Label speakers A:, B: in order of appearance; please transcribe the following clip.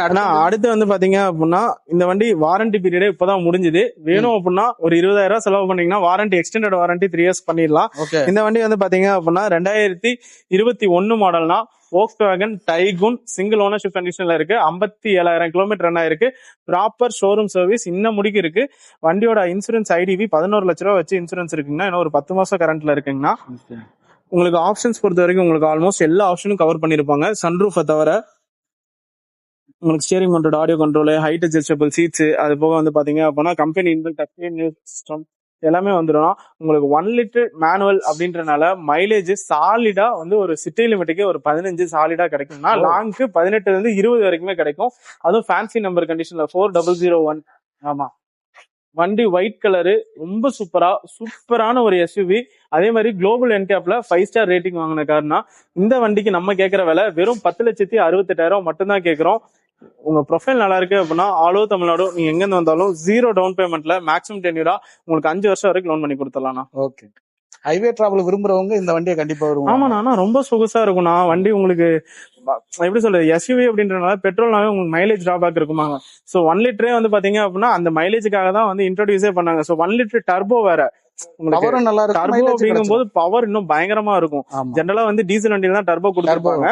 A: ஆனா அடுத்து வந்து பாத்தீங்க அப்படின்னா இந்த வண்டி வாரண்டி பீரியடே இப்பதான் முடிஞ்சுது. வேணும் அப்படின்னா ஒரு 20,000 செலவு பண்ணீங்கன்னா வாரண்டி எக்ஸ்டெண்டட் வாரண்டி 3 இயர்ஸ் பண்ணிடலாம். இந்த வண்டி வந்து பாத்தீங்க அப்படின்னா 2021 மாடல்னா Volkswagen டைகூன் சிங்கிள் ஓனர்ஷிப் கண்டிஷன்ல இருக்கு. 57,000 கிலோமீட்டர் ரன் ஆயிருக்கு. ப்ராப்பர் ஷோரூம் சர்வீஸ் இன்னும் முடிக்கு இருக்கு. வண்டியோட இன்சூரன்ஸ் ஐடிவி 11 லட்ச ரூபா வச்சு இன்சூரன்ஸ் இருக்குங்கன்னா இன்னும் ஒரு 10 மாசம் கரண்ட்ல இருக்குங்கன்னா உங்களுக்கு ஆப்ஷன்ஸ் பொறுத்த வரைக்கும் உங்களுக்கு ஆல்மோஸ்ட் எல்லா ஆப்ஷனும் கவர் பண்ணிருப்பாங்க. சன்ரூஃபை தவிர உங்களுக்கு steering control, audio control, height adjustable seats, அது போக வந்து பாத்தீங்க அப்படின்னா கம்பெனி இன்பில்ட் மியூசிக் சிஸ்டம் எல்லாமே வந்துடும். உங்களுக்கு 1 லிட்டர் மேனுவல் அப்படின்றனால மைலேஜ் சாலிடா வந்து ஒரு சிட்டி லிமிட்டுக்கு ஒரு 15 சாலிடா கிடைக்கும்னா லாங்க்கு 18 இருந்து 20 வரைக்குமே கிடைக்கும். அதுவும் ஃபேன்சி நம்பர் கண்டிஷன்ல 4001. ஆமா, வண்டி ஒயிட் கலரு, ரொம்ப சூப்பரான ஒரு எஸ்யூவி. அதே மாதிரி குளோபல் என்கேப்ல 5 ஸ்டார் ரேட்டிங் வாங்கின காரணம் இந்த வண்டிக்கு நம்ம கேட்கிற விலை வெறும் 10,68,000 மட்டும்தான் கேட்கிறோம். உங்க ப்ரொஃபைல் நல்லா இருக்கு அப்படின்னா ஆல் ஓவர் தமிழ்நாடு நீங்க எங்க இருந்து வந்தாலும் 0 டவுன் பேமெண்ட்ல மேக்ஸிமம் டென்யூரா உங்களுக்கு 5 வருஷம் வரைக்கும் லோன் பண்ணி கொடுத்துடலாம்.
B: ஓகே, ஹைவே டிராவல் விரும்புறவங்க இந்த வண்டியை கண்டிப்பா வரும்.
A: ஆமாண்ணா, ரொம்ப சொகுசா இருக்கும்ண்ணா வண்டி. உங்களுக்கு எப்படி சொல்றது, எஸ்யூவி அப்படின்றனால பெட்ரோல்னாவே உங்களுக்கு மைலேஜ் டிராபேக் இருக்குமாங்க. ஸோ 1 லிட்டரே வந்து பாத்தீங்க அப்படின்னா அந்த மைலேஜுக்காக தான் வந்து இன்ட்ரோடியூஸே பண்ணாங்க. ஸோ 1 லிட்டர் டர்போ வேற, உங்களுக்கு டர்போ அப்படிங்கும் போது பவர் இன்னும் பயங்கரமா இருக்கும். ஜெனரலா வந்து டீசல் வண்டியில தான் டர்போ கொடுத்துருப்பாங்க.